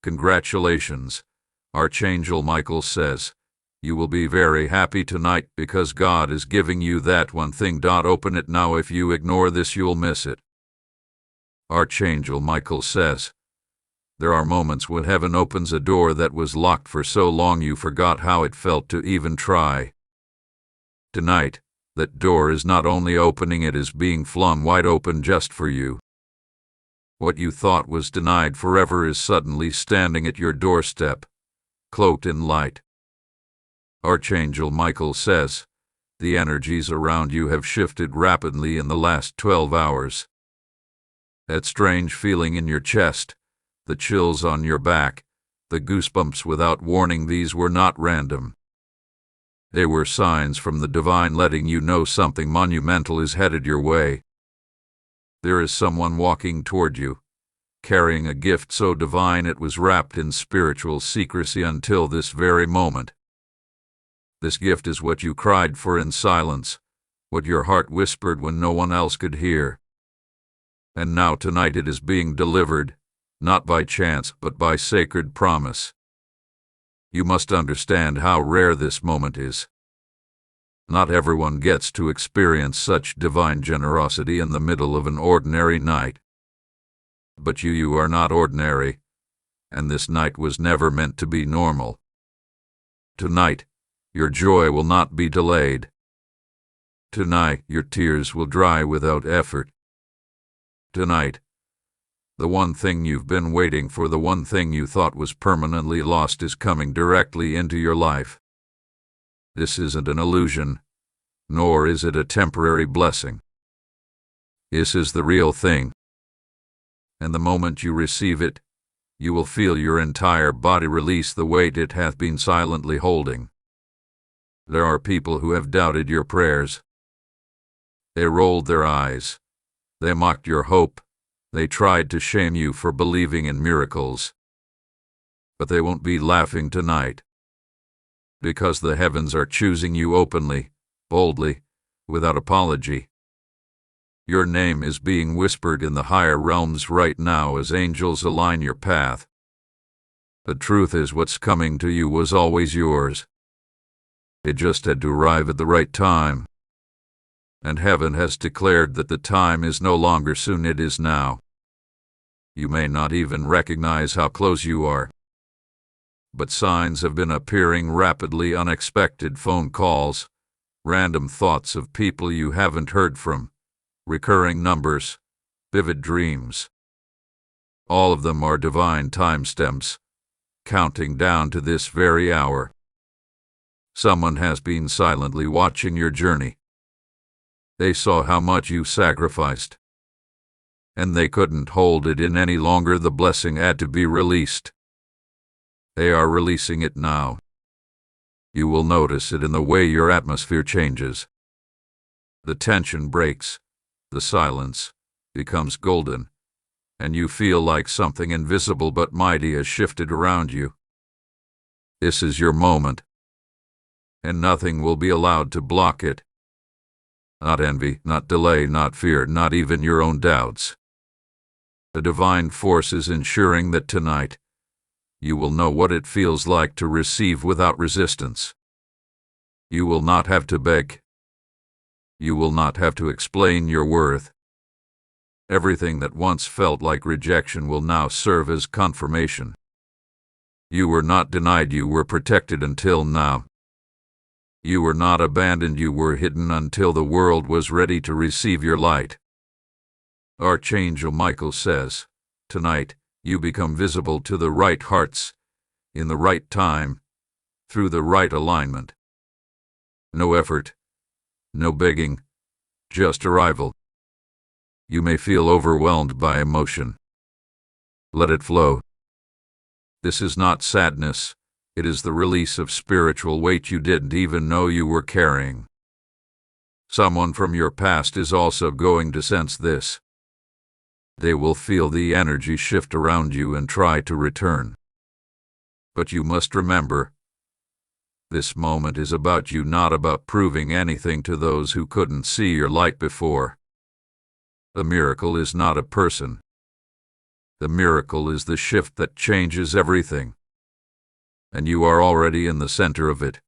Congratulations, Archangel Michael says. You will be very happy tonight because God is giving you that one thing. Open it now. If you ignore this, you'll miss it. Archangel Michael says, there are moments when heaven opens a door that was locked for so long you forgot how it felt to even try. Tonight, that door is not only opening, it is being flung wide open just for you. What you thought was denied forever is suddenly standing at your doorstep, cloaked in light. Archangel Michael says, the energies around you have shifted rapidly in the last 12 hours. That strange feeling in your chest, the chills on your back, the goosebumps without warning, these were not random. They were signs from the divine letting you know something monumental is headed your way. There is someone walking toward you, carrying a gift so divine it was wrapped in spiritual secrecy until this very moment. This gift is what you cried for in silence, what your heart whispered when no one else could hear. And now tonight it is being delivered, not by chance but by sacred promise. You must understand how rare this moment is. Not everyone gets to experience such divine generosity in the middle of an ordinary night. But you are not ordinary, and this night was never meant to be normal. Tonight, your joy will not be delayed. Tonight, your tears will dry without effort. Tonight, the one thing you've been waiting for, the one thing you thought was permanently lost, is coming directly into your life. This isn't an illusion, nor is it a temporary blessing. This is the real thing. And the moment you receive it, you will feel your entire body release the weight it hath been silently holding. There are people who have doubted your prayers. They rolled their eyes. They mocked your hope. They tried to shame you for believing in miracles. But they won't be laughing tonight. Because the heavens are choosing you openly, boldly, without apology. Your name is being whispered in the higher realms right now as angels align your path. The truth is, what's coming to you was always yours. It just had to arrive at the right time. And heaven has declared that the time is no longer soon, it is now. You may not even recognize how close you are. But signs have been appearing rapidly, unexpected phone calls, random thoughts of people you haven't heard from, recurring numbers, vivid dreams. All of them are divine timestamps, counting down to this very hour. Someone has been silently watching your journey. They saw how much you sacrificed, and they couldn't hold it in any longer. The blessing had to be released. They are releasing it now. You will notice it in the way your atmosphere changes. The tension breaks, the silence becomes golden, and you feel like something invisible but mighty has shifted around you. This is your moment, and nothing will be allowed to block it. Not envy, not delay, not fear, not even your own doubts. The divine force is ensuring that tonight you will know what it feels like to receive without resistance. You will not have to beg. You will not have to explain your worth. Everything that once felt like rejection will now serve as confirmation. You were not denied, you were protected until now. You were not abandoned, you were hidden until the world was ready to receive your light. Archangel Michael says, tonight, you become visible to the right hearts, in the right time, through the right alignment. No effort, no begging, just arrival. You may feel overwhelmed by emotion. Let it flow. This is not sadness. It is the release of spiritual weight you didn't even know you were carrying. Someone from your past is also going to sense this. They will feel the energy shift around you and try to return. But you must remember, this moment is about you, not about proving anything to those who couldn't see your light before. The miracle is not a person. The miracle is the shift that changes everything, and you are already in the center of it.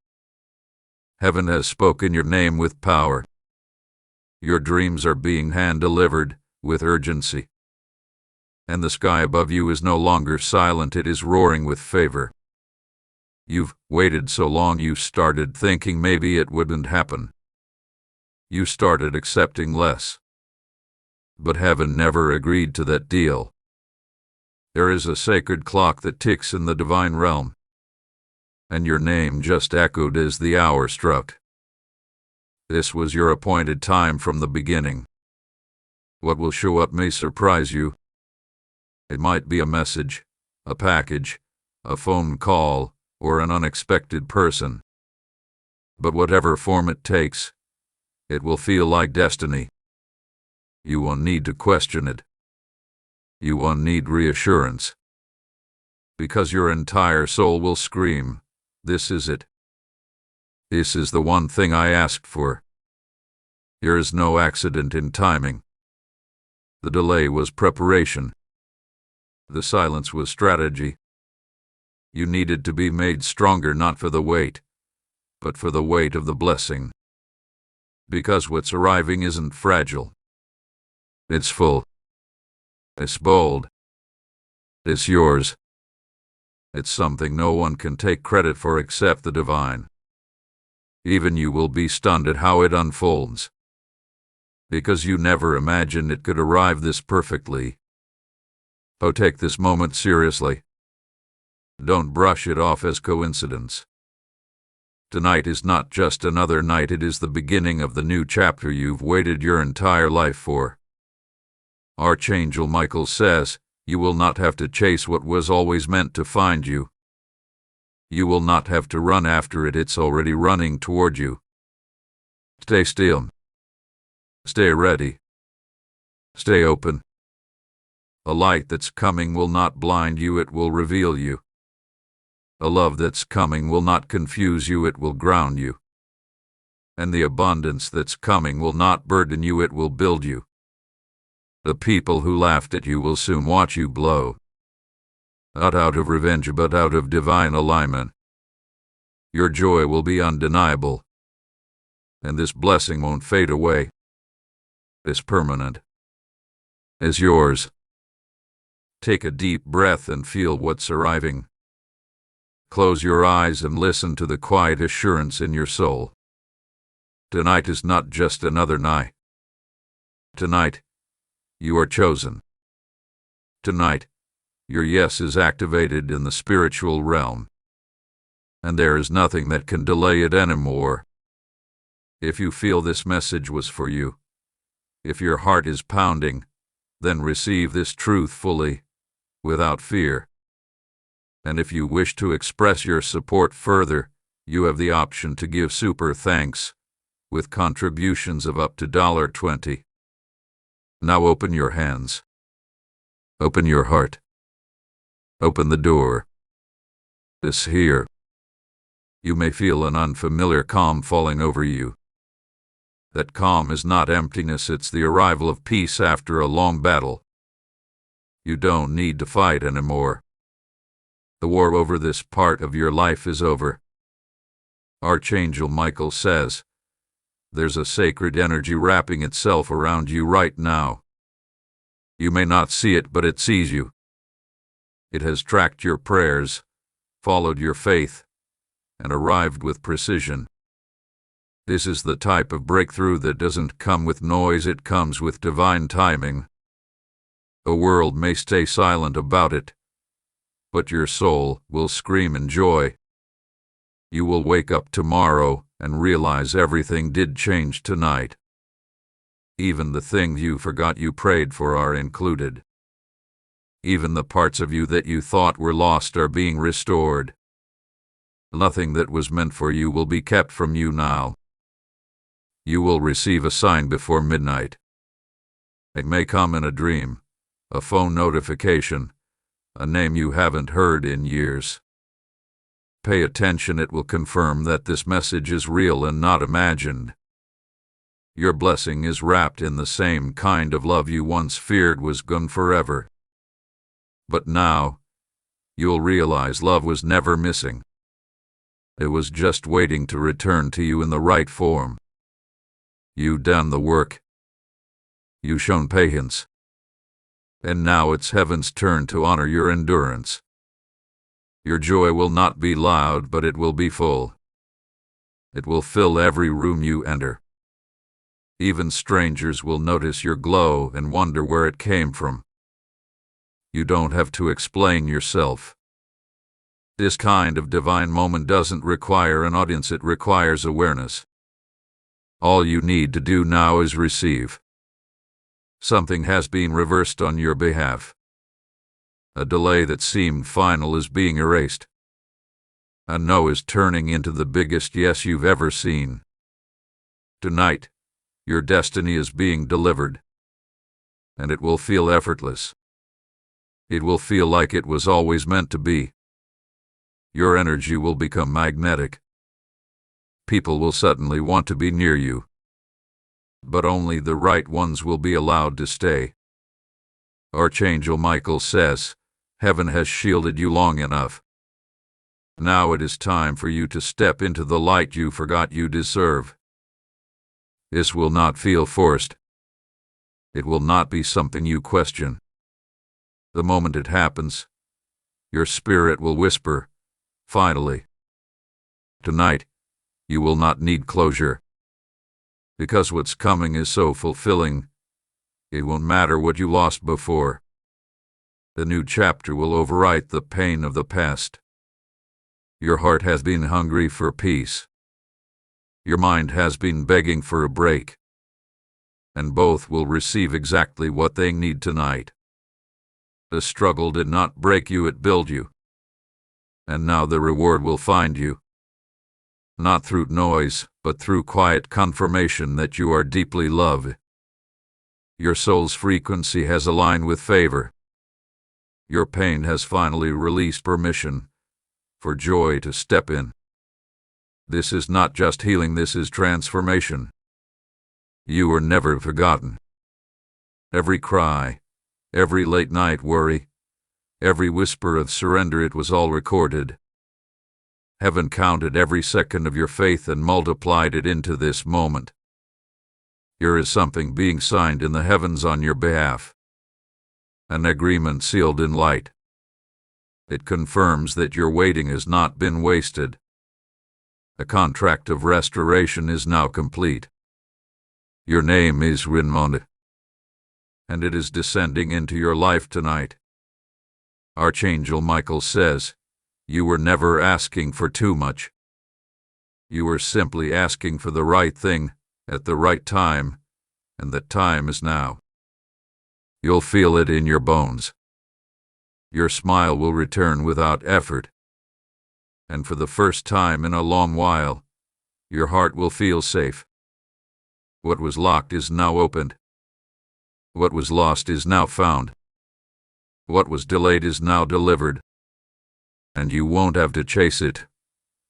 Heaven has spoken your name with power. Your dreams are being hand-delivered with urgency. And the sky above you is no longer silent, it is roaring with favor. You've waited so long you started thinking maybe it wouldn't happen. You started accepting less. But heaven never agreed to that deal. There is a sacred clock that ticks in the divine realm, and your name just echoed as the hour struck. This was your appointed time from the beginning. What will show up may surprise you. It might be a message, a package, a phone call, or an unexpected person. But whatever form it takes, it will feel like destiny. You won't need to question it. You won't need reassurance. Because your entire soul will scream, "This is it. This is the one thing I asked for." There is no accident in timing. The delay was preparation. The silence was strategy. You needed to be made stronger not for the weight, but for the weight of the blessing. Because what's arriving isn't fragile. It's full. It's bold. It's yours. It's something no one can take credit for except the divine. Even you will be stunned at how it unfolds. Because you never imagined it could arrive this perfectly. Oh, take this moment seriously. Don't brush it off as coincidence. Tonight is not just another night, it is the beginning of the new chapter you've waited your entire life for. Archangel Michael says, you will not have to chase what was always meant to find you. You will not have to run after it, it's already running toward you. Stay still. Stay ready. Stay open. A light that's coming will not blind you, it will reveal you. A love that's coming will not confuse you, it will ground you. And the abundance that's coming will not burden you, it will build you. The people who laughed at you will soon watch you blow. Not out of revenge, but out of divine alignment. Your joy will be undeniable. And this blessing won't fade away. It's permanent. It's yours. Take a deep breath and feel what's arriving. Close your eyes and listen to the quiet assurance in your soul. Tonight is not just another night. Tonight, you are chosen. Tonight, your yes is activated in the spiritual realm. And there is nothing that can delay it anymore. If you feel this message was for you, if your heart is pounding, then receive this truth fully, without fear. And if you wish to express your support further, you have the option to give super thanks, with contributions of up to $20. Now open your hands. Open your heart. Open the door. This here. You may feel an unfamiliar calm falling over you. That calm is not emptiness, it's the arrival of peace after a long battle. You don't need to fight anymore. The war over this part of your life is over. Archangel Michael says, there's a sacred energy wrapping itself around you right now. You may not see it, but it sees you. It has tracked your prayers, followed your faith, and arrived with precision. This is the type of breakthrough that doesn't come with noise, it comes with divine timing. The world may stay silent about it, but your soul will scream in joy. You will wake up tomorrow and realize everything did change tonight. Even the things you forgot you prayed for are included. Even the parts of you that you thought were lost are being restored. Nothing that was meant for you will be kept from you now. You will receive a sign before midnight. It may come in a dream, a phone notification, a name you haven't heard in years. Pay attention, it will confirm that this message is real and not imagined. Your blessing is wrapped in the same kind of love you once feared was gone forever. But now, you'll realize love was never missing. It was just waiting to return to you in the right form. You done the work. You shown patience. And now it's heaven's turn to honor your endurance. Your joy will not be loud, but it will be full. It will fill every room you enter. Even strangers will notice your glow and wonder where it came from. You don't have to explain yourself. This kind of divine moment doesn't require an audience, it requires awareness. All you need to do now is receive. Something has been reversed on your behalf. A delay that seemed final is being erased. A no is turning into the biggest yes you've ever seen. Tonight, your destiny is being delivered. And it will feel effortless. It will feel like it was always meant to be. Your energy will become magnetic. People will suddenly want to be near you. But only the right ones will be allowed to stay. Archangel Michael says, heaven has shielded you long enough. Now it is time for you to step into the light you forgot you deserve. This will not feel forced. It will not be something you question. The moment it happens, your spirit will whisper, finally. Tonight, you will not need closure. Because what's coming is so fulfilling, it won't matter what you lost before. The new chapter will overwrite the pain of the past. Your heart has been hungry for peace. Your mind has been begging for a break. And both will receive exactly what they need tonight. The struggle did not break you, it built you. And now the reward will find you. Not through noise, but through quiet confirmation that you are deeply loved. Your soul's frequency has aligned with favor. Your pain has finally released permission for joy to step in. This is not just healing, this is transformation. You are never forgotten. Every cry, every late-night worry, every whisper of surrender, it was all recorded. Heaven counted every second of your faith and multiplied it into this moment. Here is something being signed in the heavens on your behalf. An agreement sealed in light. It confirms that your waiting has not been wasted. The contract of restoration is now complete. Your name is Rinmond, and it is descending into your life tonight. Archangel Michael says, you were never asking for too much. You were simply asking for the right thing, at the right time, and the time is now. You'll feel it in your bones. Your smile will return without effort. And for the first time in a long while, your heart will feel safe. What was locked is now opened. What was lost is now found. What was delayed is now delivered. And you won't have to chase it,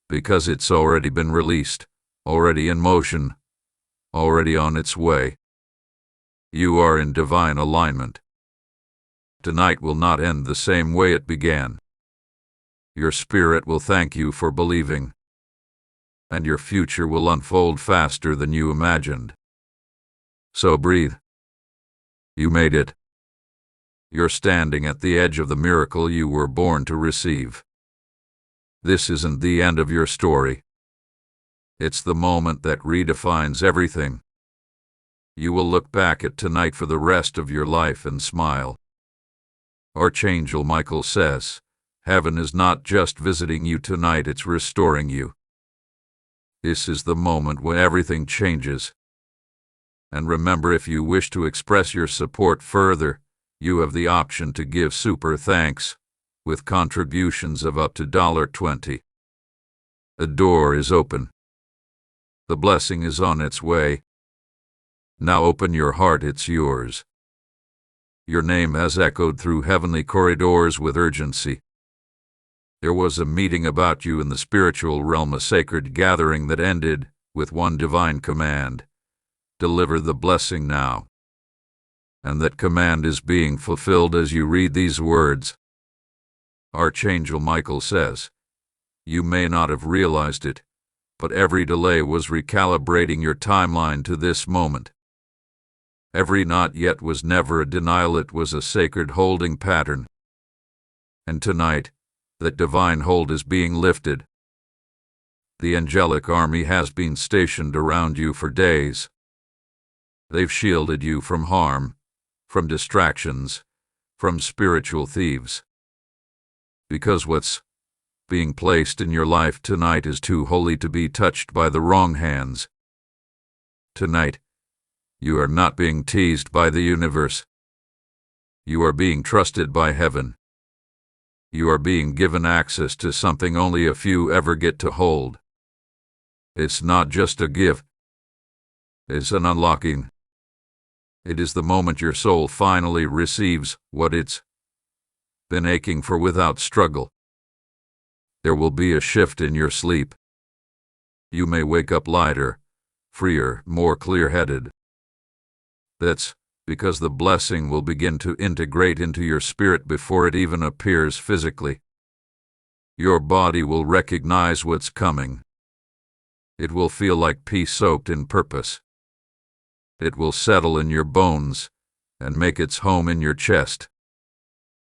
because it's already been released, already in motion, already on its way. You are in divine alignment. Tonight will not end the same way it began. Your spirit will thank you for believing, and your future will unfold faster than you imagined. So breathe. You made it. You're standing at the edge of the miracle you were born to receive. This isn't the end of your story. It's the moment that redefines everything. You will look back at tonight for the rest of your life and smile. Archangel Michael says, heaven is not just visiting you tonight, it's restoring you. This is the moment when everything changes. And remember, if you wish to express your support further, you have the option to give super thanks, with contributions of up to $20. The door is open. The blessing is on its way. Now open your heart, it's yours. Your name has echoed through heavenly corridors with urgency. There was a meeting about you in the spiritual realm, a sacred gathering that ended with one divine command: deliver the blessing now. And that command is being fulfilled as you read these words. Archangel Michael says, you may not have realized it, but every delay was recalibrating your timeline to this moment. Every not yet was never a denial, it was a sacred holding pattern. And tonight, that divine hold is being lifted. The angelic army has been stationed around you for days. They've shielded you from harm, from distractions, from spiritual thieves. Because what's being placed in your life tonight is too holy to be touched by the wrong hands. Tonight, you are not being teased by the universe. You are being trusted by heaven. You are being given access to something only a few ever get to hold. It's not just a gift. It's an unlocking. It is the moment your soul finally receives what it's been aching for without struggle. There will be a shift in your sleep. You may wake up lighter, freer, more clear-headed. That's because the blessing will begin to integrate into your spirit before it even appears physically. Your body will recognize what's coming. It will feel like peace soaked in purpose. It will settle in your bones and make its home in your chest.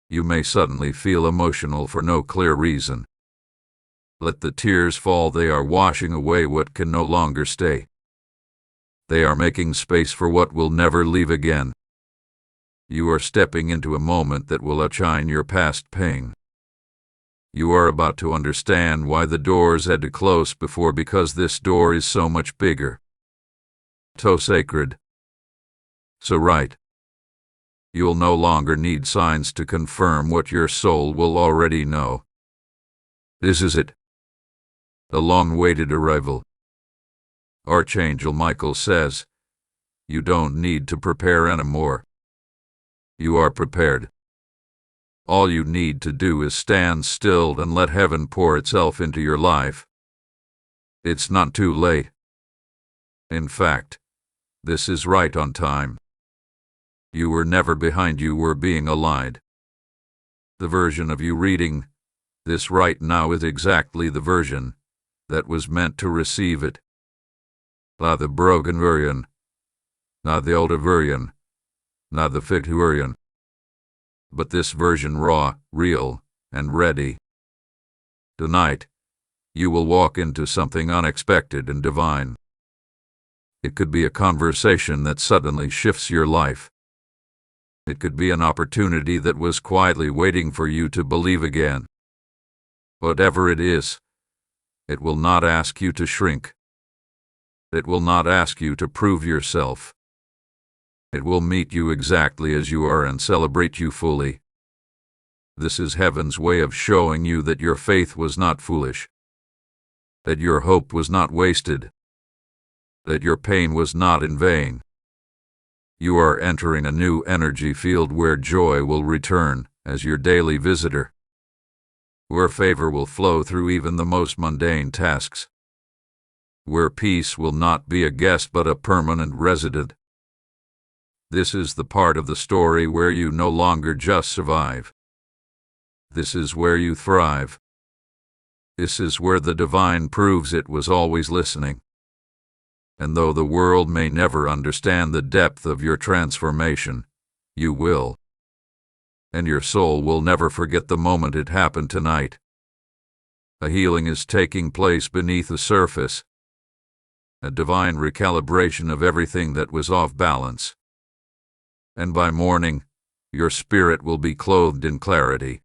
You may suddenly feel emotional for no clear reason. Let the tears fall, they are washing away what can no longer stay. They are making space for what will never leave again. You are stepping into a moment that will outshine your past pain. You are about to understand why the doors had to close before, because this door is so much bigger. So sacred. So right. You'll no longer need signs to confirm what your soul will already know. This is it. The long-awaited arrival. Archangel Michael says, you don't need to prepare anymore. You are prepared. All you need to do is stand still and let heaven pour itself into your life. It's not too late. In fact, this is right on time. You were never behind, you were being aligned. The version of you reading this right now is exactly the version that was meant to receive it. Not the broken version, not the older version, not the fit version, but this version, raw, real, and ready. Tonight, you will walk into something unexpected and divine. It could be a conversation that suddenly shifts your life. It could be an opportunity that was quietly waiting for you to believe again. Whatever it is, it will not ask you to shrink. It will not ask you to prove yourself. It will meet you exactly as you are and celebrate you fully. This is heaven's way of showing you that your faith was not foolish, that your hope was not wasted, that your pain was not in vain. You are entering a new energy field where joy will return as your daily visitor, where favor will flow through even the most mundane tasks, where peace will not be a guest but a permanent resident. This is the part of the story where you no longer just survive. This is where you thrive. This is where the divine proves it was always listening. And though the world may never understand the depth of your transformation, you will. And your soul will never forget the moment it happened tonight. A healing is taking place beneath the surface. A divine recalibration of everything that was off balance. And by morning, your spirit will be clothed in clarity.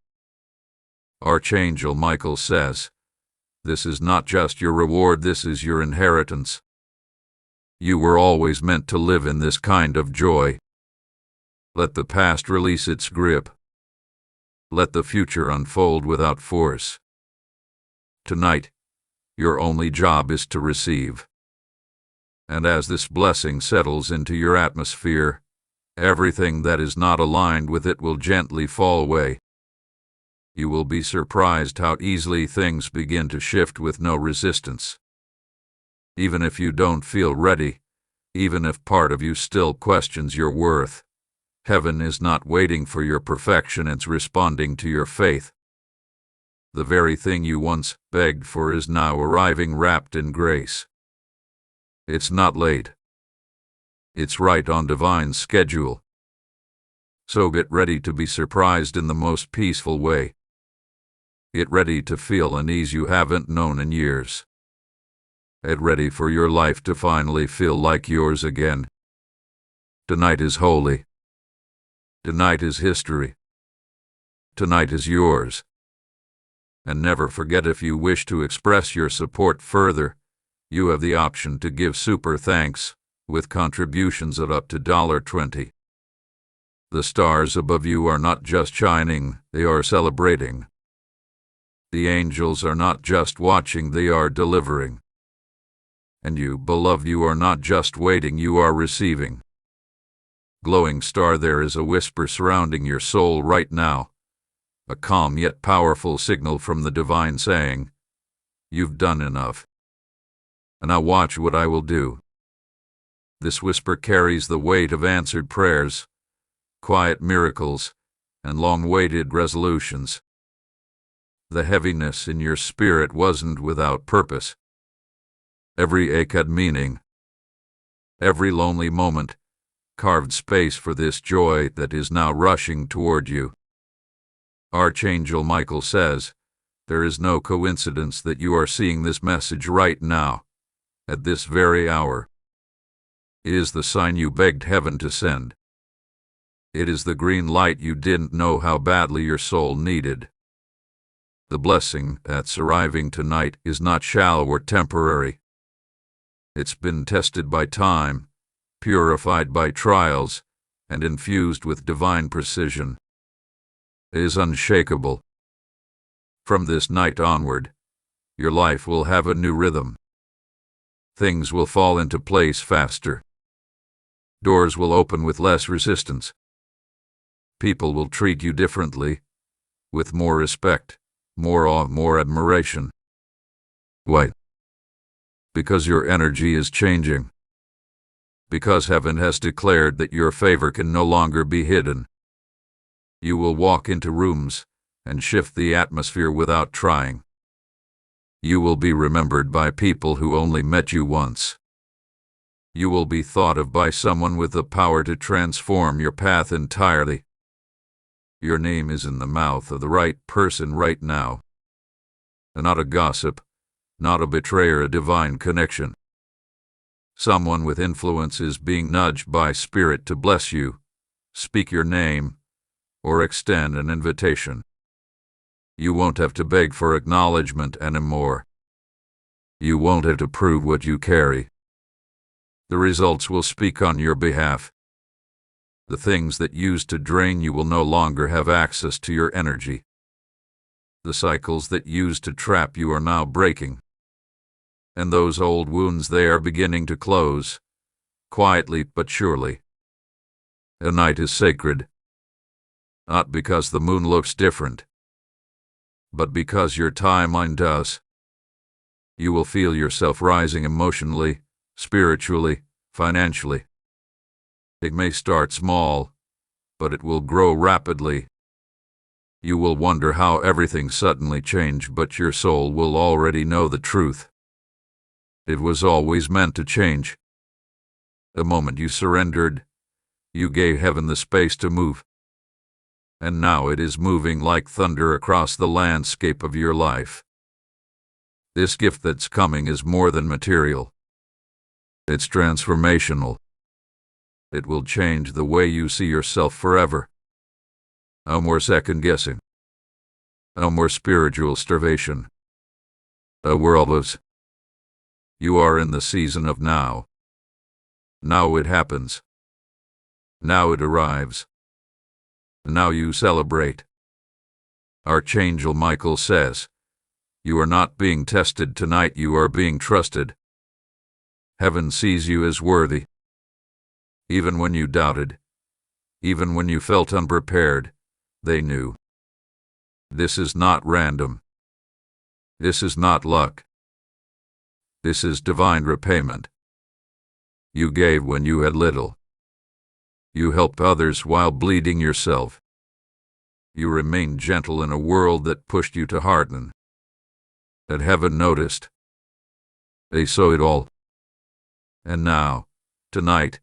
Archangel Michael says, this is not just your reward, this is your inheritance. You were always meant to live in this kind of joy. Let the past release its grip. Let the future unfold without force. Tonight, your only job is to receive. And as this blessing settles into your atmosphere, everything that is not aligned with it will gently fall away. You will be surprised how easily things begin to shift with no resistance. Even if you don't feel ready, even if part of you still questions your worth, heaven is not waiting for your perfection, it's responding to your faith. The very thing you once begged for is now arriving wrapped in grace. It's not late. It's right on divine schedule. So get ready to be surprised in the most peaceful way. Get ready to feel an ease you haven't known in years. Get ready for your life to finally feel like yours again. Tonight is holy. Tonight is history. Tonight is yours. And never forget, if you wish to express your support further, you have the option to give super thanks with contributions of up to $20. The stars above you are not just shining, they are celebrating. The angels are not just watching, they are delivering. And you, beloved, you are not just waiting, you are receiving. Glowing star, there is a whisper surrounding your soul right now, a calm yet powerful signal from the divine saying, "You've done enough. And now watch what I will do." This whisper carries the weight of answered prayers, quiet miracles, and long-awaited resolutions. The heaviness in your spirit wasn't without purpose. Every ache had meaning. Every lonely moment carved space for this joy that is now rushing toward you. Archangel Michael says, there is no coincidence that you are seeing this message right now, at this very hour. It is the sign you begged heaven to send. It is the green light you didn't know how badly your soul needed. The blessing that's arriving tonight is not shallow or temporary. It's been tested by time, purified by trials, and infused with divine precision. It is unshakable. From this night onward, your life will have a new rhythm. Things will fall into place faster. Doors will open with less resistance. People will treat you differently, with more respect, more awe, more admiration. Why? Because your energy is changing. Because heaven has declared that your favor can no longer be hidden. You will walk into rooms and shift the atmosphere without trying. You will be remembered by people who only met you once. You will be thought of by someone with the power to transform your path entirely. Your name is in the mouth of the right person right now. Not a gossip, not a betrayer, a divine connection. Someone with influence is being nudged by Spirit to bless you, speak your name, or extend an invitation. You won't have to beg for acknowledgement anymore. You won't have to prove what you carry. The results will speak on your behalf. The things that used to drain you will no longer have access to your energy. The cycles that used to trap you are now breaking. And those old wounds, they are beginning to close, quietly but surely. The night is sacred, not because the moon looks different, but because your timeline does. You will feel yourself rising emotionally, spiritually, financially. It may start small, but it will grow rapidly. You will wonder how everything suddenly changed, but your soul will already know the truth. It was always meant to change. The moment you surrendered, you gave heaven the space to move. And now it is moving like thunder across the landscape of your life. This gift that's coming is more than material. It's transformational. It will change the way you see yourself forever. No more second-guessing. No more spiritual starvation. The world lives. You are in the season of now. Now it happens. Now it arrives. Now you celebrate. Archangel Michael says, you are not being tested tonight, you are being trusted. Heaven sees you as worthy. Even when you doubted, even when you felt unprepared, they knew. This is not random. This is not luck. This is divine repayment. You gave when you had little. You helped others while bleeding yourself. You remained gentle in a world that pushed you to harden. That heaven noticed. They saw it all. And now, tonight,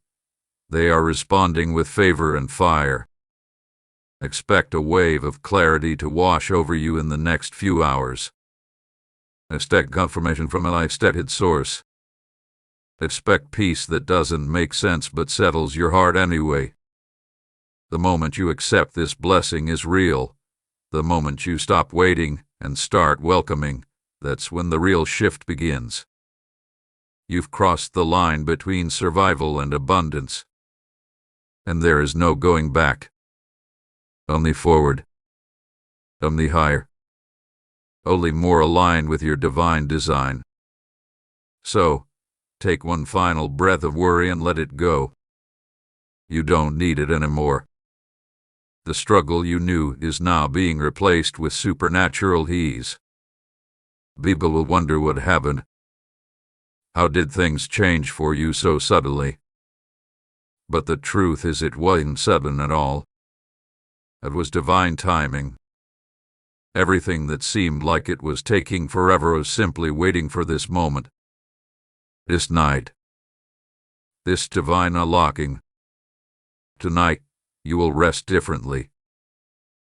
they are responding with favor and fire. Expect a wave of clarity to wash over you in the next few hours. Expect confirmation from an unexpected source. Expect peace that doesn't make sense but settles your heart anyway. The moment you accept this blessing is real. The moment you stop waiting and start welcoming, that's when the real shift begins. You've crossed the line between survival and abundance. And there is no going back. Only forward. Only higher. Only more aligned with your divine design. So, take one final breath of worry and let it go. You don't need it anymore. The struggle you knew is now being replaced with supernatural ease. People will wonder what happened. How did things change for you so suddenly? But the truth is it wasn't sudden at all. It was divine timing. Everything that seemed like it was taking forever was simply waiting for this moment. This night. This divine unlocking. Tonight, you will rest differently.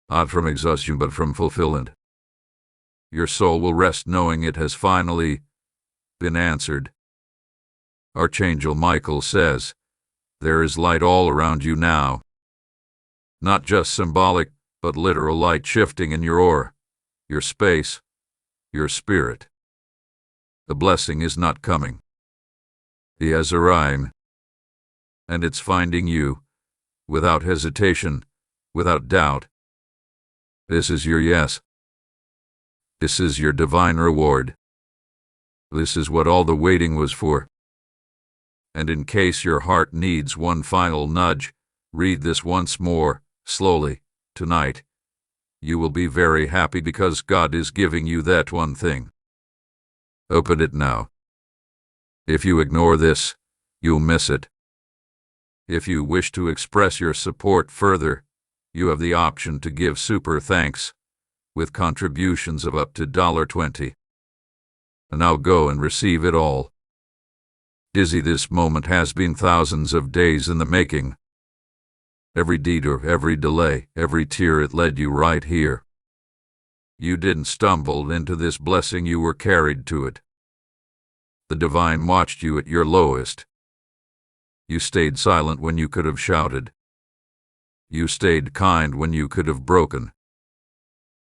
Not from exhaustion but from fulfillment. Your soul will rest knowing it has finally been answered. Archangel Michael says, there is light all around you now. Not just symbolic, but literal light shifting in your aura, your space, your spirit. The blessing is not coming. It has arrived. And it's finding you, without hesitation, without doubt. This is your yes. This is your divine reward. This is what all the waiting was for. And in case your heart needs one final nudge, read this once more, slowly, tonight. You will be very happy because God is giving you that one thing. Open it now. If you ignore this, you'll miss it. If you wish to express your support further, you have the option to give super thanks, with contributions of up to $20. And now go and receive it all. Dizzy, this moment has been thousands of days in the making. Every detour, every delay, every tear, it led you right here. You didn't stumble into this blessing, you were carried to it. The divine watched you at your lowest. You stayed silent when you could have shouted. You stayed kind when you could have broken.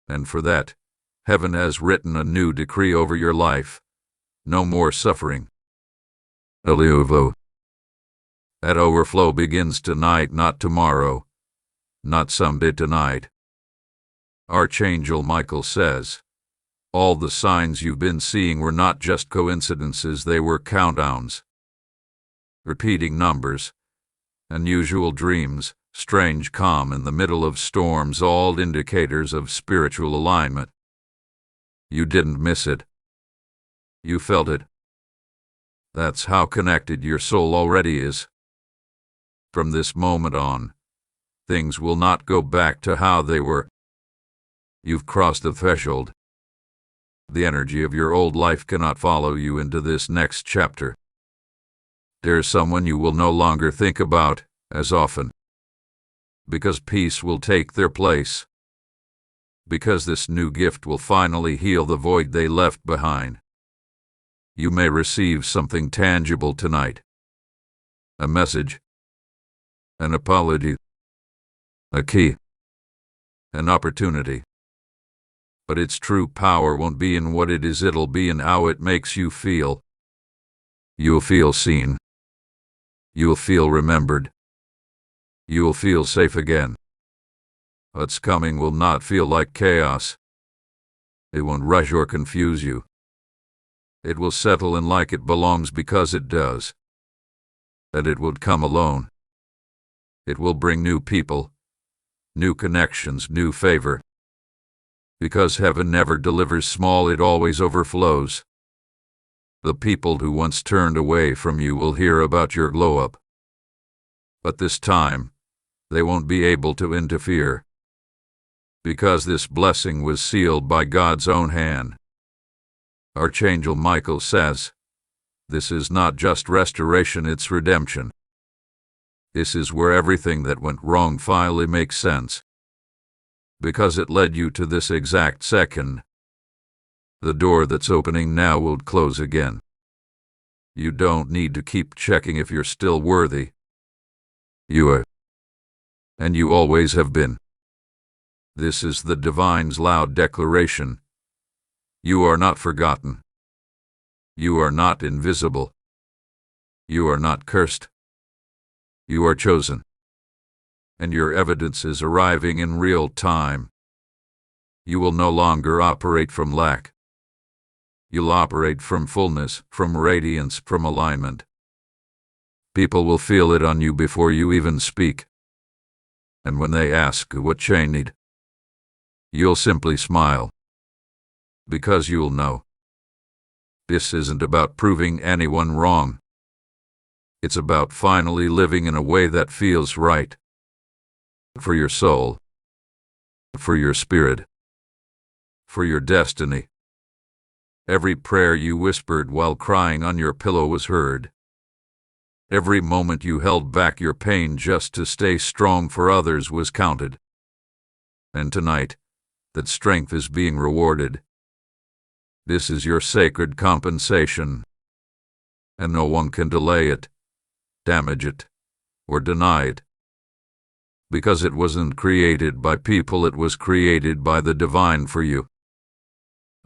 And for that, heaven has written a new decree over your life. No more suffering. That overflow begins tonight, not tomorrow, not someday, tonight. Archangel Michael says, all the signs you've been seeing were not just coincidences, they were countdowns. Repeating numbers, unusual dreams, strange calm in the middle of storms, all indicators of spiritual alignment. You didn't miss it. You felt it. That's how connected your soul already is. From this moment on, things will not go back to how they were. You've crossed the threshold. The energy of your old life cannot follow you into this next chapter. There's someone you will no longer think about as often. Because peace will take their place. Because this new gift will finally heal the void they left behind. You may receive something tangible tonight. A message. An apology. A key. An opportunity. But its true power won't be in what it is, it'll be in how it makes you feel. You'll feel seen. You'll feel remembered. You'll feel safe again. What's coming will not feel like chaos. It won't rush or confuse you. It will settle in like it belongs because it does. And it won't come alone. It will bring new people, new connections, new favor. Because heaven never delivers small, it always overflows. The people who once turned away from you will hear about your glow-up. But this time, they won't be able to interfere. because this blessing was sealed by God's own hand. Archangel Michael says, this is not just restoration, it's redemption. This is where everything that went wrong finally makes sense. Because it led you to this exact second. The door that's opening now will close again. You don't need to keep checking if you're still worthy. You are. And you always have been. This is the Divine's loud declaration. You are not forgotten. You are not invisible. You are not cursed. You are chosen. And your evidence is arriving in real time. You will no longer operate from lack. You'll operate from fullness, from radiance, from alignment. People will feel it on you before you even speak. And when they ask what you need, you'll simply smile. Because you'll know. This isn't about proving anyone wrong. It's about finally living in a way that feels right. For your soul. For your spirit. For your destiny. Every prayer you whispered while crying on your pillow was heard. Every moment you held back your pain just to stay strong for others was counted. And tonight, that strength is being rewarded. This is your sacred compensation. And no one can delay it, damage it, or deny it. Because it wasn't created by people, it was created by the Divine for you.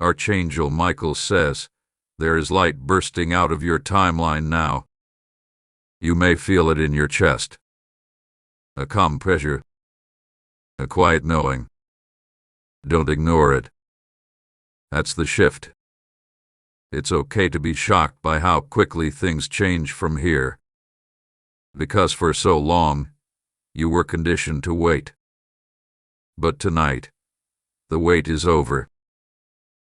Archangel Michael says, there is light bursting out of your timeline now. You may feel it in your chest. A calm pressure. A quiet knowing. Don't ignore it. That's the shift. It's okay to be shocked by how quickly things change from here. Because for so long, you were conditioned to wait. But tonight, the wait is over.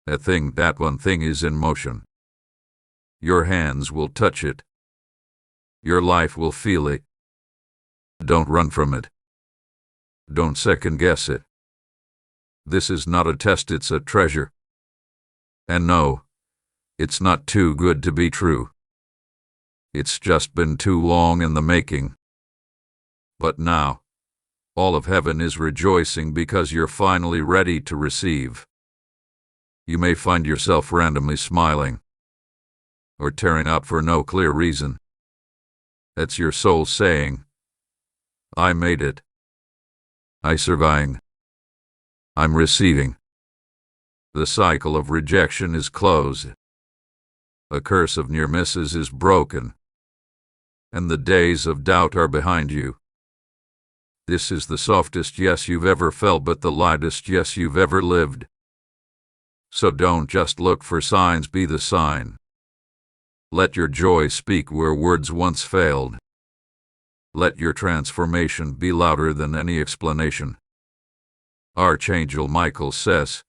That one thing is in motion. Your hands will touch it. Your life will feel it. Don't run from it. Don't second-guess it. This is not a test, it's a treasure. And no, it's not too good to be true. It's just been too long in the making. But now, all of heaven is rejoicing because you're finally ready to receive. You may find yourself randomly smiling, or tearing up for no clear reason. That's your soul saying, I made it. I survived. I'm receiving. The cycle of rejection is closed. The curse of near misses is broken. And the days of doubt are behind you. This is the softest yes you've ever felt, but the lightest yes you've ever lived. So don't just look for signs, be the sign. Let your joy speak where words once failed. Let your transformation be louder than any explanation. Archangel Michael says,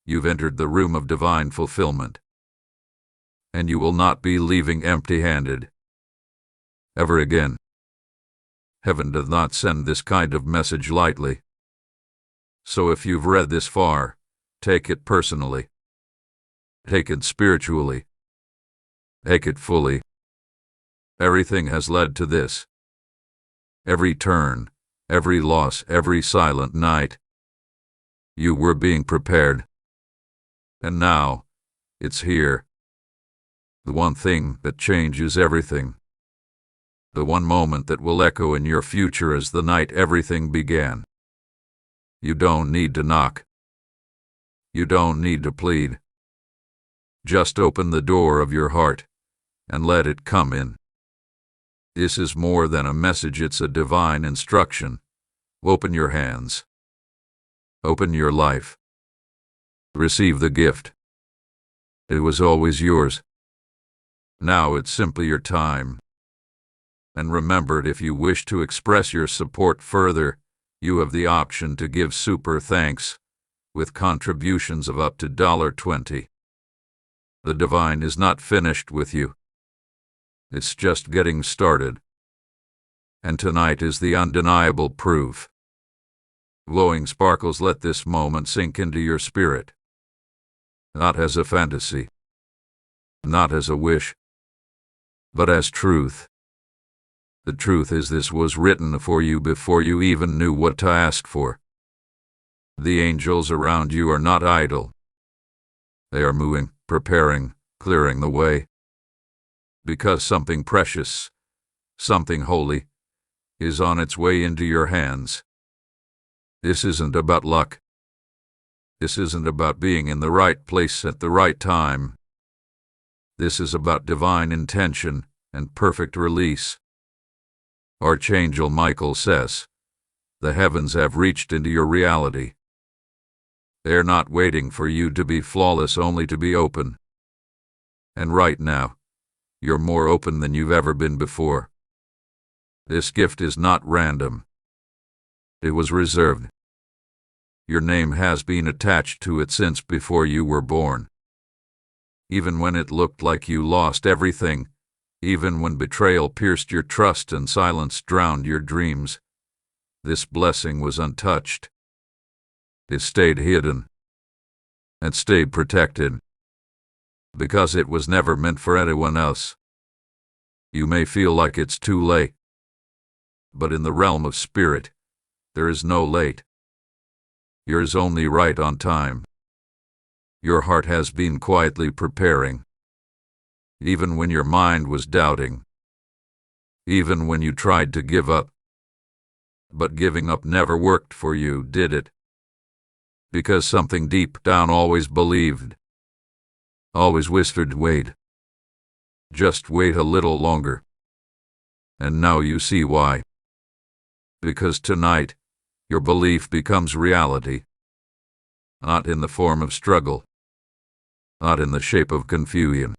you've entered the room of divine fulfillment. And you will not be leaving empty-handed. Ever again. Heaven does not send this kind of message lightly. So if you've read this far, take it personally. Take it spiritually. Take it fully. Everything has led to this. Every turn, every loss, every silent night. You were being prepared. And now, it's here. The one thing that changes everything. The one moment that will echo in your future as the night everything began. You don't need to knock. You don't need to plead. Just open the door of your heart and let it come in. This is more than a message, it's a divine instruction. Open your hands. Open your life. Receive the gift. It was always yours. Now it's simply your time. And remember, if you wish to express your support further, you have the option to give super thanks with contributions of up to $20. The divine is not finished with you. It's just getting started. And tonight is the undeniable proof. Glowing sparkles, let this moment sink into your spirit. Not as a fantasy, not as a wish, but as truth. The truth is, this was written for you before you even knew what to ask for. The angels around you are not idle. They are moving, preparing, clearing the way. Because something precious, something holy, is on its way into your hands. This isn't about luck. This isn't about being in the right place at the right time. This is about divine intention and perfect release. Archangel Michael says, the heavens have reached into your reality. They're not waiting for you to be flawless, only to be open. And right now, you're more open than you've ever been before. This gift is not random. It was reserved. Your name has been attached to it since before you were born. Even when it looked like you lost everything, even when betrayal pierced your trust and silence drowned your dreams, this blessing was untouched. It stayed hidden and stayed protected because it was never meant for anyone else. You may feel like it's too late, but in the realm of spirit, there is no late. Yours only right on time. Your heart has been quietly preparing, even when your mind was doubting, even when you tried to give up. But giving up never worked for you, did it? Because something deep down always believed, always whispered, wait. Just wait a little longer. And now you see why. Because tonight, your belief becomes reality. Not in the form of struggle, not in the shape of confusion,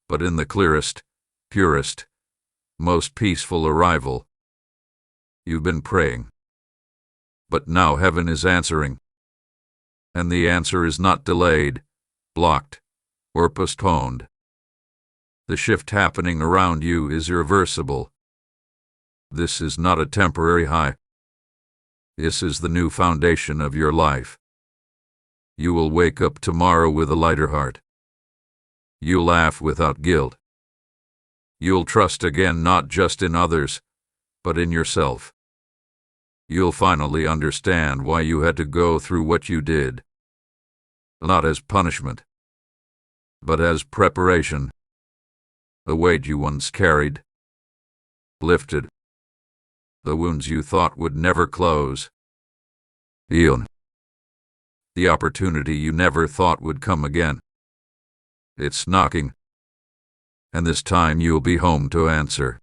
but in the clearest, purest, most peaceful arrival. You've been praying, but now heaven is answering. And the answer is not delayed, blocked, or postponed. The shift happening around you is irreversible. This is not a temporary high. This is the new foundation of your life. You will wake up tomorrow with a lighter heart. You'll laugh without guilt. You'll trust again, not just in others, but in yourself. You'll finally understand why you had to go through what you did. Not as punishment, but as preparation. The weight you once carried, lifted. The wounds you thought would never close, healed. The opportunity you never thought would come again. It's knocking. And this time you'll be home to answer.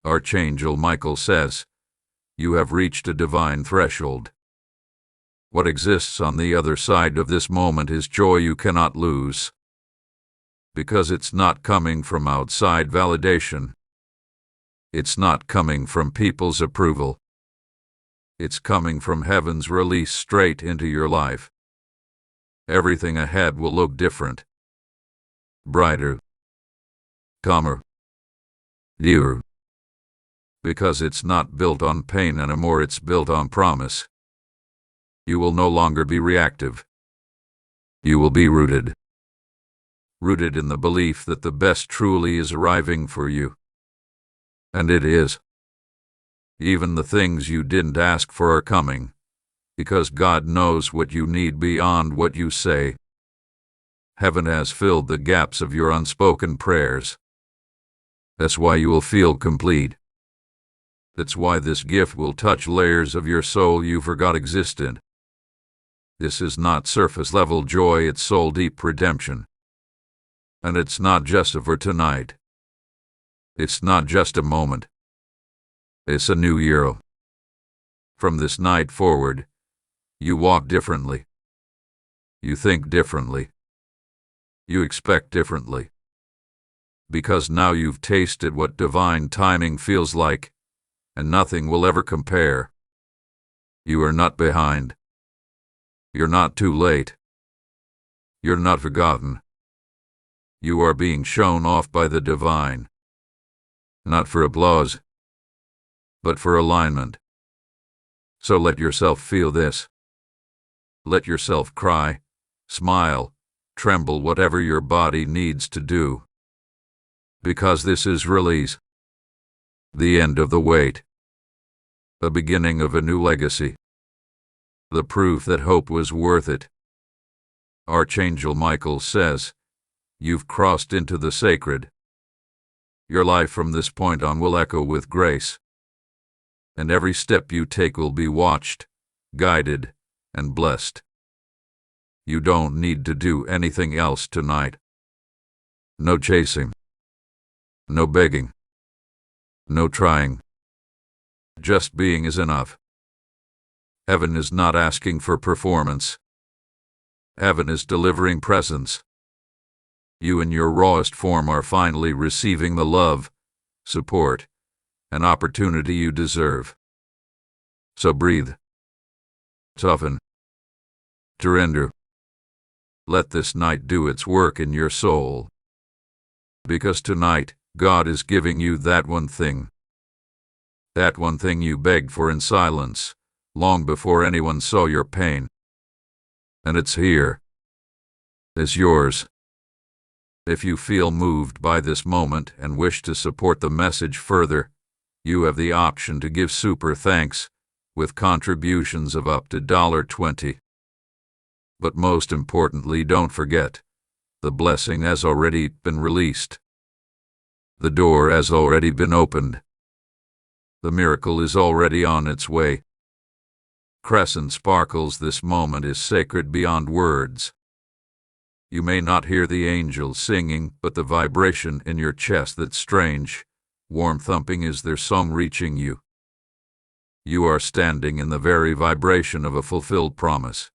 Archangel Michael says, you have reached a divine threshold. What exists on the other side of this moment is joy you cannot lose. Because it's not coming from outside validation. It's not coming from people's approval. It's coming from heaven's release straight into your life. Everything ahead will look different. Brighter. Calmer. Dearer. Because it's not built on pain anymore, it's built on promise. You will no longer be reactive. You will be rooted. Rooted in the belief that the best truly is arriving for you. And it is. Even the things you didn't ask for are coming, because God knows what you need beyond what you say. Heaven has filled the gaps of your unspoken prayers. That's why you will feel complete. That's why this gift will touch layers of your soul you forgot existed. This is not surface-level joy, it's soul-deep redemption. And it's not just for tonight. It's not just a moment. It's a new year. From this night forward, you walk differently. You think differently. You expect differently. Because now you've tasted what divine timing feels like, and nothing will ever compare. You are not behind. You're not too late. You're not forgotten. You are being shown off by the divine. Not for applause, but for alignment. So let yourself feel this. Let yourself cry, smile, tremble, whatever your body needs to do. Because this is release. The end of the wait. The beginning of a new legacy. The proof that hope was worth it. Archangel Michael says, you've crossed into the sacred. Your life from this point on will echo with grace. And every step you take will be watched, guided, and blessed. You don't need to do anything else tonight. No chasing. No begging. No trying. Just being is enough. Heaven is not asking for performance. Heaven is delivering presence. You in your rawest form are finally receiving the love, support, and opportunity you deserve. So breathe. Toughen. Surrender. Let this night do its work in your soul. Because tonight, God is giving you that one thing. That one thing you begged for in silence, long before anyone saw your pain. And it's here. It's yours. If you feel moved by this moment and wish to support the message further, you have the option to give super thanks with contributions of up to $20. But most importantly, don't forget, the blessing has already been released. The door has already been opened. The miracle is already on its way. Crescent sparkles. This moment is sacred beyond words. You may not hear the angels singing, but the vibration in your chest, that strange, warm thumping, is their song reaching you. You are standing in the very vibration of a fulfilled promise.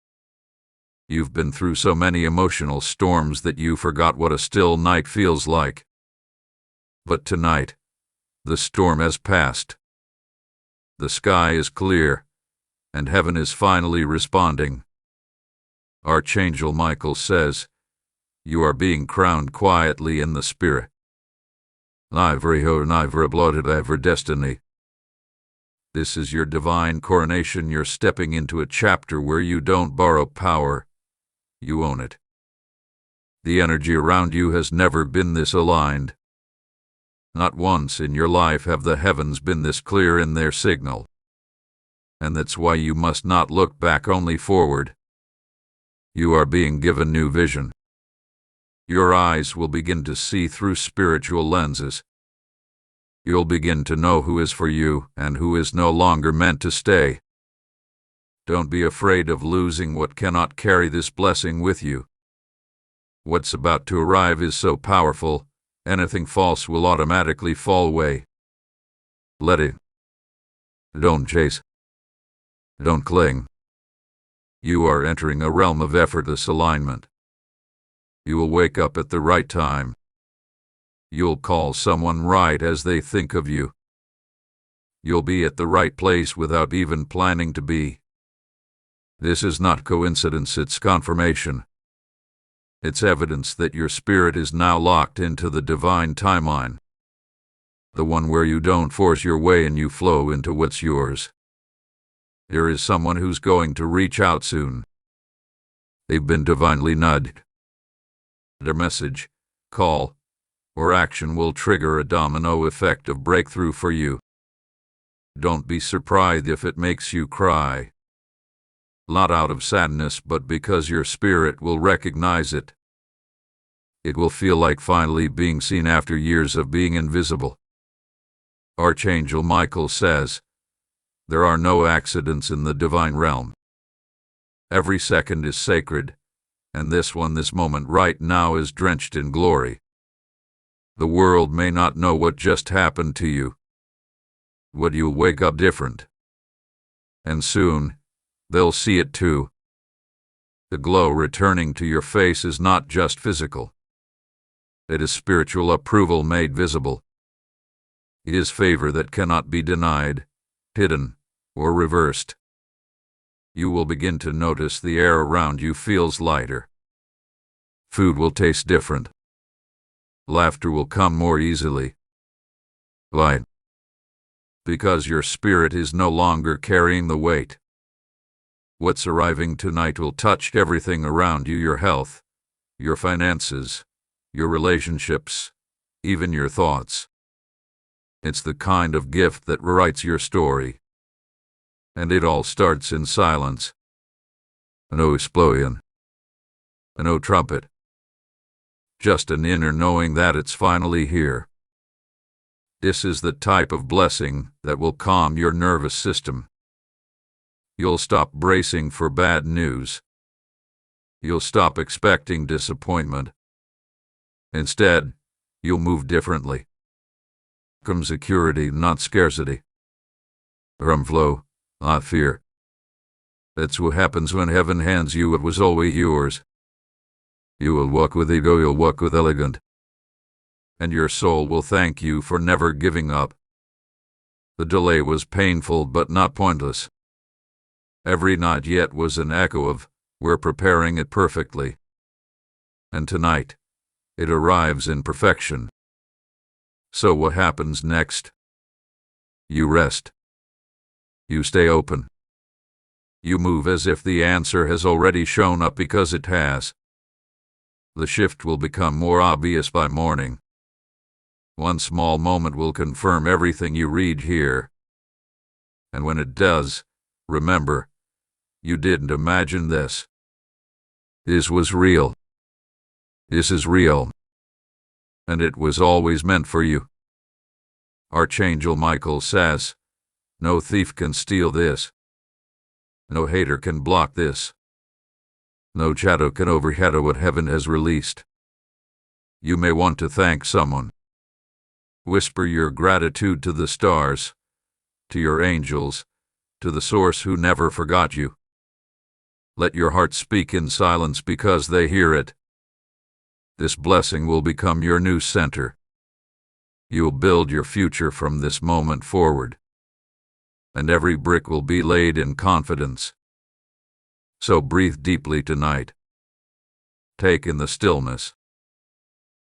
You've been through so many emotional storms that you forgot what a still night feels like. But tonight, the storm has passed. The sky is clear, and heaven is finally responding. Archangel Michael says, you are being crowned quietly in the spirit. Never blooded, ever destiny. This is your divine coronation. You're stepping into a chapter where you don't borrow power, you own it. The energy around you has never been this aligned. Not once in your life have the heavens been this clear in their signal. And that's why you must not look back, only forward. You are being given new vision. Your eyes will begin to see through spiritual lenses. You'll begin to know who is for you and who is no longer meant to stay. Don't be afraid of losing what cannot carry this blessing with you. What's about to arrive is so powerful, anything false will automatically fall away. Let it. Don't chase. Don't cling. You are entering a realm of effortless alignment. You will wake up at the right time. You'll call someone right as they think of you. You'll be at the right place without even planning to be. This is not coincidence, it's confirmation. It's evidence that your spirit is now locked into the divine timeline. The one where you don't force your way and you flow into what's yours. There is someone who's going to reach out soon. They've been divinely nudged. Their message, call, or action will trigger a domino effect of breakthrough for you. Don't be surprised if it makes you cry. Not out of sadness, but because your spirit will recognize it. It will feel like finally being seen after years of being invisible. Archangel Michael says, there are no accidents in the divine realm. Every second is sacred, and this moment right now is drenched in glory. The world may not know what just happened to you, but you'll wake up different. And soon, they'll see it too. The glow returning to your face is not just physical. It is spiritual approval made visible. It is favor that cannot be denied, hidden, or reversed. You will begin to notice the air around you feels lighter. Food will taste different. Laughter will come more easily. Light. because your spirit is no longer carrying the weight. What's arriving tonight will touch everything around you: your health, your finances, your relationships, even your thoughts. It's the kind of gift that rewrites your story. And it all starts in silence. No explosion. No trumpet. Just an inner knowing that it's finally here. This is the type of blessing that will calm your nervous system. You'll stop bracing for bad news. You'll stop expecting disappointment. Instead, you'll move differently. From security, not scarcity. From flow, not fear. That's what happens when heaven hands you what was always yours. You will walk with ego, you'll walk with elegant. And your soul will thank you for never giving up. The delay was painful but not pointless. Every not yet was an echo of, we're preparing it perfectly. And tonight, it arrives in perfection. So what happens next? You rest. You stay open. You move as if the answer has already shown up, because it has. The shift will become more obvious by morning. One small moment will confirm everything you read here. And when it does, remember, you didn't imagine this. This was real. This is real. And it was always meant for you. Archangel Michael says, no thief can steal this. No hater can block this. No shadow can overshadow what heaven has released. You may want to thank someone. Whisper your gratitude to the stars, to your angels, to the source who never forgot you. Let your heart speak in silence because they hear it. This blessing will become your new center. You will build your future from this moment forward. And every brick will be laid in confidence. So breathe deeply tonight. Take in the stillness.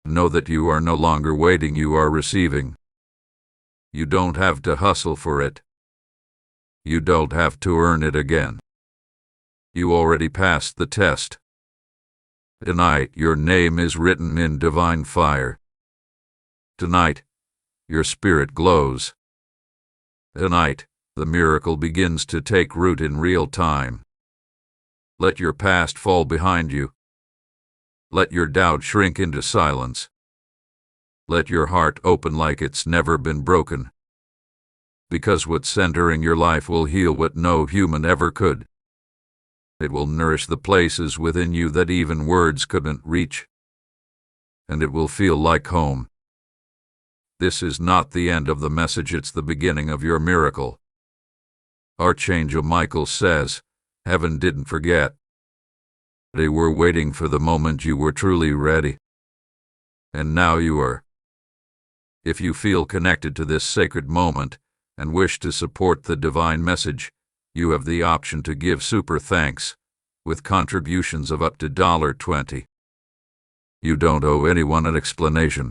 Know that you are no longer waiting, you are receiving. You don't have to hustle for it. You don't have to earn it again. You already passed the test. Tonight, your name is written in divine fire. Tonight, your spirit glows. Tonight, the miracle begins to take root in real time. Let your past fall behind you. Let your doubt shrink into silence. Let your heart open like it's never been broken. Because what's entering your life will heal what no human ever could. It will nourish the places within you that even words couldn't reach. And it will feel like home. This is not the end of the message, it's the beginning of your miracle. Archangel Michael says, heaven didn't forget. They were waiting for the moment you were truly ready. And now you are. If you feel connected to this sacred moment and wish to support the divine message, you have the option to give super thanks with contributions of up to $20. You don't owe anyone an explanation.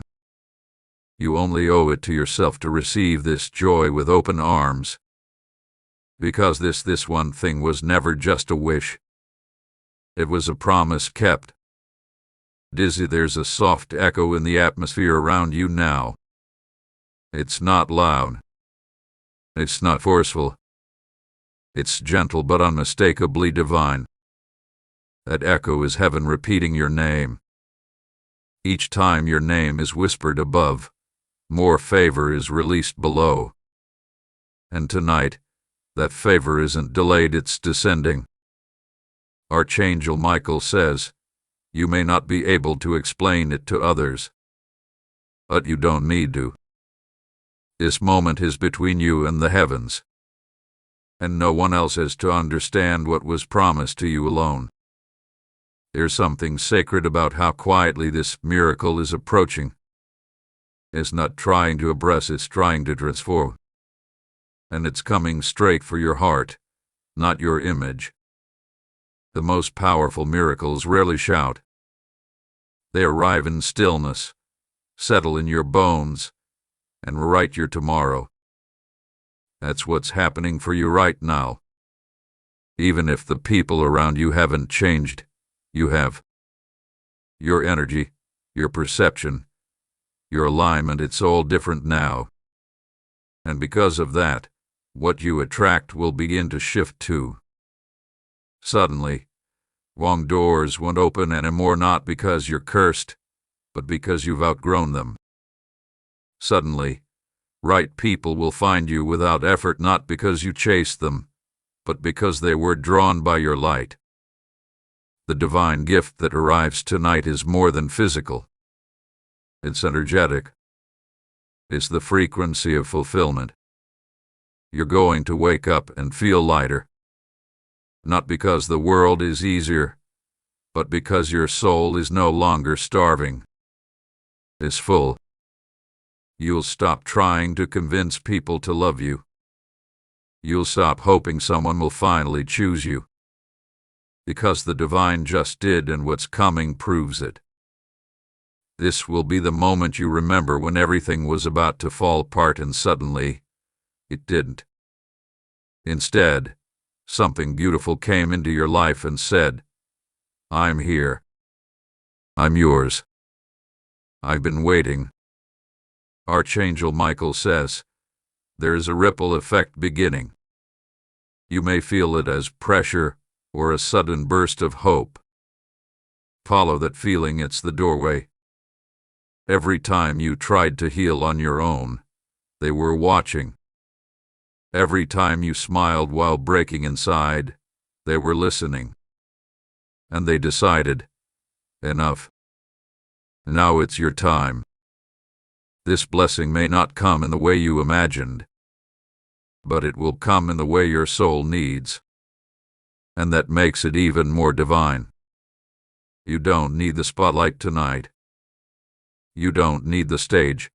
You only owe it to yourself to receive this joy with open arms. Because this one thing was never just a wish. It was a promise kept. Dizzy, there's a soft echo in the atmosphere around you now. It's not loud. It's not forceful. It's gentle but unmistakably divine. That echo is heaven repeating your name. Each time your name is whispered above, more favor is released below. And tonight, that favor isn't delayed, it's descending. Archangel Michael says, you may not be able to explain it to others. But you don't need to. This moment is between you and the heavens. And no one else has to understand what was promised to you alone. There's something sacred about how quietly this miracle is approaching. It's not trying to impress, it's trying to transform. And it's coming straight for your heart, not your image. The most powerful miracles rarely shout. They arrive in stillness, settle in your bones, and rewrite your tomorrow. That's what's happening for you right now. Even if the people around you haven't changed, you have. Your energy, your perception, your alignment, it's all different now. And because of that, what you attract will begin to shift too. Suddenly, wrong doors won't open anymore, not because you're cursed, but because you've outgrown them. Suddenly, right people will find you without effort, not because you chased them, but because they were drawn by your light. The divine gift that arrives tonight is more than physical. It's energetic. It's the frequency of fulfillment. You're going to wake up and feel lighter. Not because the world is easier, but because your soul is no longer starving. It's full. You'll stop trying to convince people to love you. You'll stop hoping someone will finally choose you. Because the divine just did, and what's coming proves it. This will be the moment you remember when everything was about to fall apart and suddenly, it didn't. Instead, something beautiful came into your life and said, "I'm here. I'm yours. I've been waiting." Archangel Michael says, there is a ripple effect beginning. You may feel it as pressure or a sudden burst of hope. Follow that feeling, it's the doorway. Every time you tried to heal on your own, they were watching. Every time you smiled while breaking inside, they were listening. And they decided, enough. Now it's your time. This blessing may not come in the way you imagined, but it will come in the way your soul needs. And that makes it even more divine. You don't need the spotlight tonight. You don't need the stage.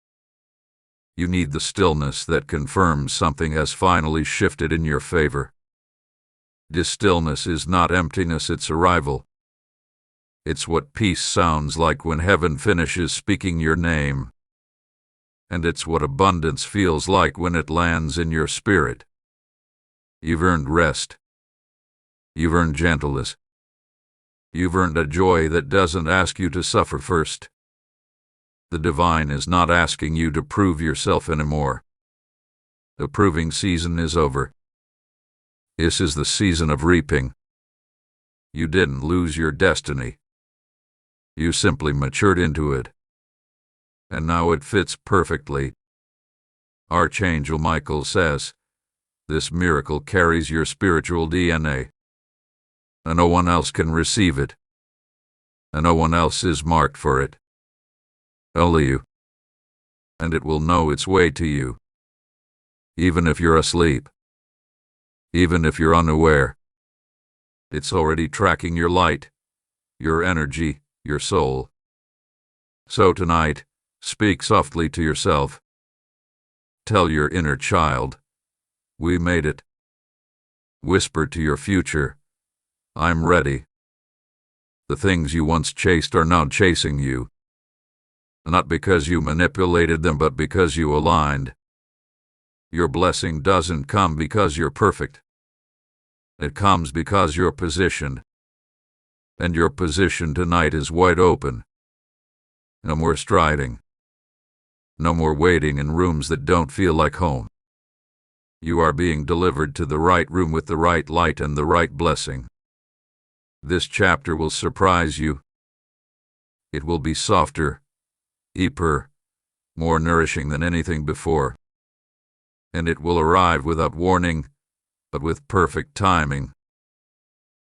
You need the stillness that confirms something has finally shifted in your favor. This stillness is not emptiness, it's arrival. It's what peace sounds like when heaven finishes speaking your name. And it's what abundance feels like when it lands in your spirit. You've earned rest. You've earned gentleness. You've earned a joy that doesn't ask you to suffer first. The divine is not asking you to prove yourself anymore. The proving season is over. This is the season of reaping. You didn't lose your destiny. You simply matured into it. And now it fits perfectly. Archangel Michael says, this miracle carries your spiritual DNA. And no one else can receive it. And no one else is marked for it. Only you. And it will know its way to you. Even if you're asleep. Even if you're unaware. It's already tracking your light, your energy, your soul. So tonight, speak softly to yourself. Tell your inner child, we made it. Whisper to your future, I'm ready. The things you once chased are now chasing you. Not because you manipulated them, but because you aligned. Your blessing doesn't come because you're perfect. It comes because you're positioned. And your position tonight is wide open. No more striding. No more waiting in rooms that don't feel like home. You are being delivered to the right room with the right light and the right blessing. This chapter will surprise you. It will be softer, deeper, more nourishing than anything before. And it will arrive without warning, but with perfect timing.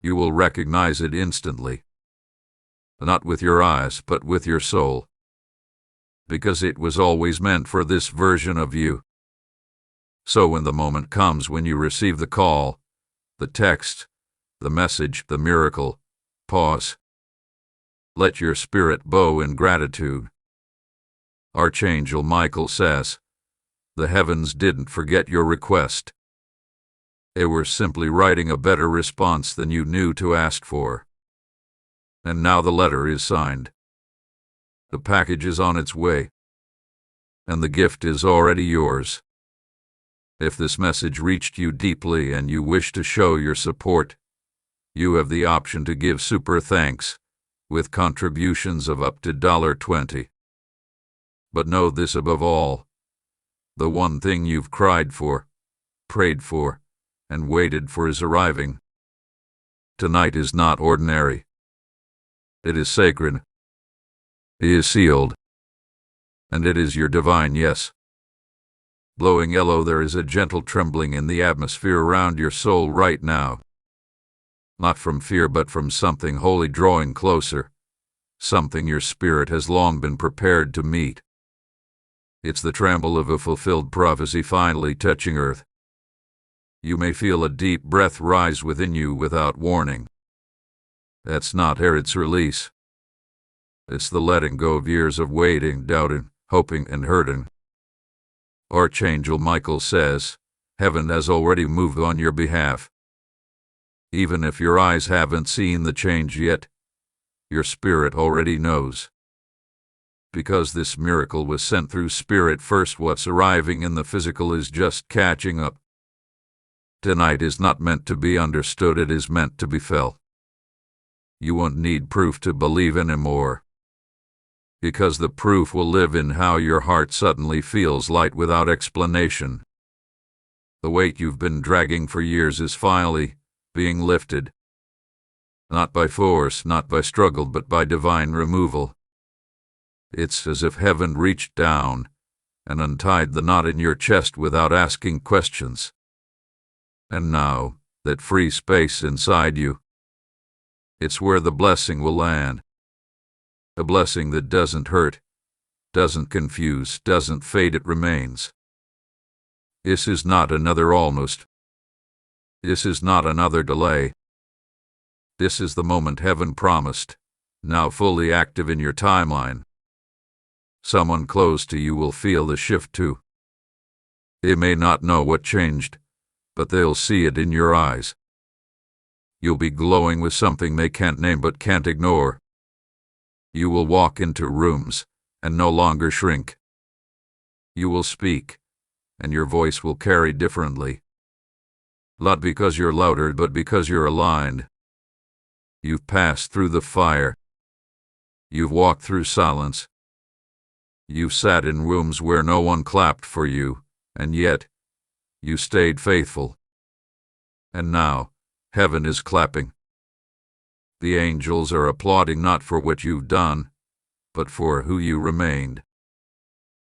You will recognize it instantly. Not with your eyes, but with your soul. Because it was always meant for this version of you. So when the moment comes when you receive the call, the text, the message, the miracle, pause. Let your spirit bow in gratitude. Archangel Michael says, the heavens didn't forget your request. They were simply writing a better response than you knew to ask for. And now the letter is signed. The package is on its way. And the gift is already yours. If this message reached you deeply and you wish to show your support, you have the option to give super thanks with contributions of up to $20. But know this above all: the one thing you've cried for, prayed for, and waited for is arriving. Tonight is not ordinary. It is sacred. It is sealed. And it is your divine yes. Glowing yellow, there is a gentle trembling in the atmosphere around your soul right now. Not from fear, but from something holy drawing closer, something your spirit has long been prepared to meet. It's the tremble of a fulfilled prophecy finally touching earth. You may feel a deep breath rise within you without warning. That's not air, it's release. It's the letting go of years of waiting, doubting, hoping, and hurting. Archangel Michael says, heaven has already moved on your behalf. Even if your eyes haven't seen the change yet, your spirit already knows. Because this miracle was sent through spirit first, what's arriving in the physical is just catching up. Tonight is not meant to be understood, it is meant to be felt. You won't need proof to believe anymore, because the proof will live in how your heart suddenly feels light without explanation. The weight you've been dragging for years is finally being lifted. Not by force, not by struggle, but by divine removal. It's as if heaven reached down and untied the knot in your chest without asking questions. And now, that free space inside you, it's where the blessing will land. A blessing that doesn't hurt, doesn't confuse, doesn't fade, it remains. This is not another almost. This is not another delay. This is the moment heaven promised, now fully active in your timeline. Someone close to you will feel the shift too. They may not know what changed, but they'll see it in your eyes. You'll be glowing with something they can't name but can't ignore. You will walk into rooms and no longer shrink. You will speak, and your voice will carry differently. Not because you're louder, but because you're aligned. You've passed through the fire. You've walked through silence. You've sat in rooms where no one clapped for you, and yet you stayed faithful. And now, heaven is clapping. The angels are applauding not for what you've done, but for who you remained.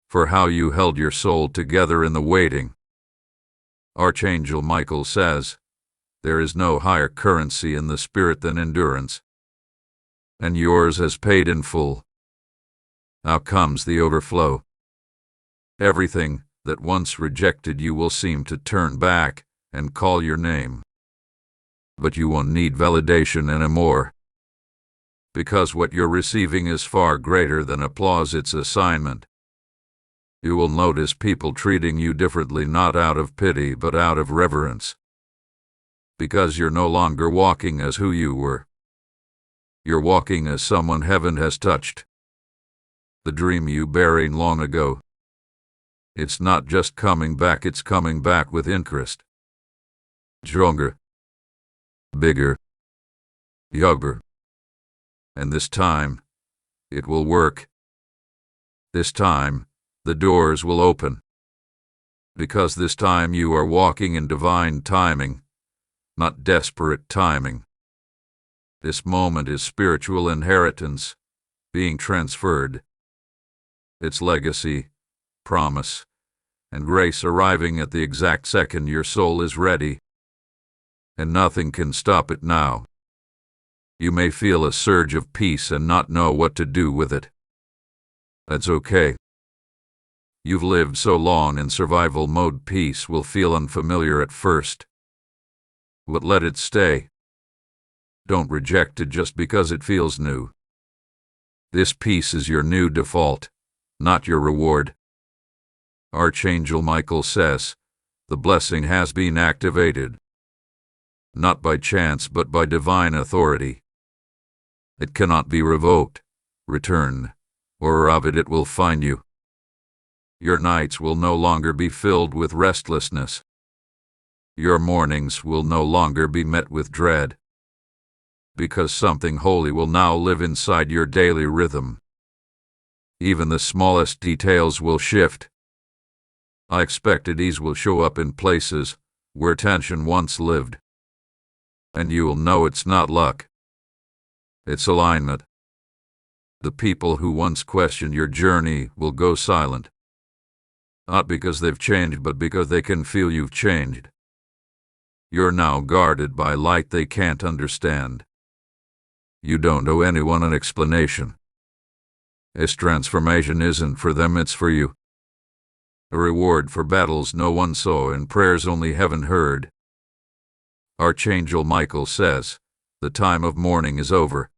For how you held your soul together in the waiting. Archangel Michael says, there is no higher currency in the spirit than endurance. And yours has paid in full. Now comes the overflow. Everything that once rejected you will seem to turn back and call your name. But you won't need validation anymore. Because what you're receiving is far greater than applause, it's assignment. You will notice people treating you differently, not out of pity, but out of reverence. Because you're no longer walking as who you were. You're walking as someone heaven has touched. The dream you buried long ago. It's not just coming back, it's coming back with interest. Stronger. Bigger. Younger. And this time, it will work. This time, the doors will open. Because this time you are walking in divine timing, not desperate timing. This moment is spiritual inheritance being transferred. It's legacy, promise, and grace arriving at the exact second your soul is ready. And nothing can stop it now. You may feel a surge of peace and not know what to do with it. That's okay. You've lived so long in survival mode, peace will feel unfamiliar at first. But let it stay. Don't reject it just because it feels new. This peace is your new default, not your reward. Archangel Michael says, the blessing has been activated. Not by chance, but by divine authority. It cannot be revoked, returned, or of it will find you. Your nights will no longer be filled with restlessness. Your mornings will no longer be met with dread, because something holy will now live inside your daily rhythm. Even the smallest details will shift. Unexpected ease will show up in places where tension once lived. And you will know it's not luck. It's alignment. The people who once questioned your journey will go silent. Not because they've changed, but because they can feel you've changed. You're now guarded by light they can't understand. You don't owe anyone an explanation. This transformation isn't for them, it's for you. A reward for battles no one saw and prayers only heaven heard. Archangel Michael says, the time of mourning is over.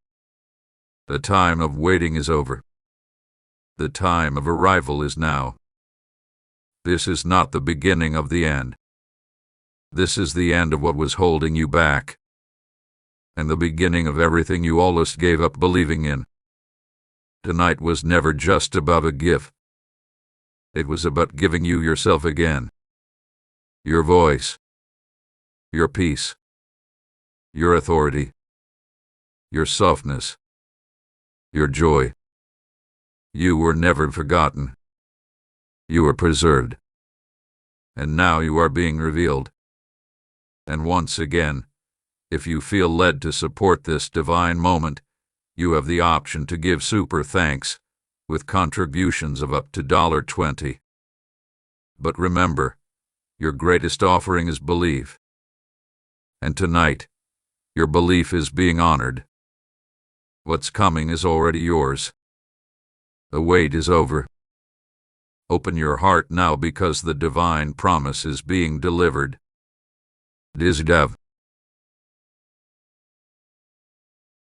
The time of waiting is over. The time of arrival is now. This is not the beginning of the end. This is the end of what was holding you back, and the beginning of everything you almost gave up believing in. Tonight was never just about a gift. It was about giving you yourself again. Your voice. Your peace. Your authority. Your softness. Your joy. You were never forgotten. You were preserved. And now you are being revealed. And once again, if you feel led to support this divine moment, you have the option to give super thanks with contributions of up to $20. But remember, your greatest offering is belief. And tonight, your belief is being honored. What's coming is already yours. The wait is over. Open your heart now because the divine promise is being delivered. It is Dev.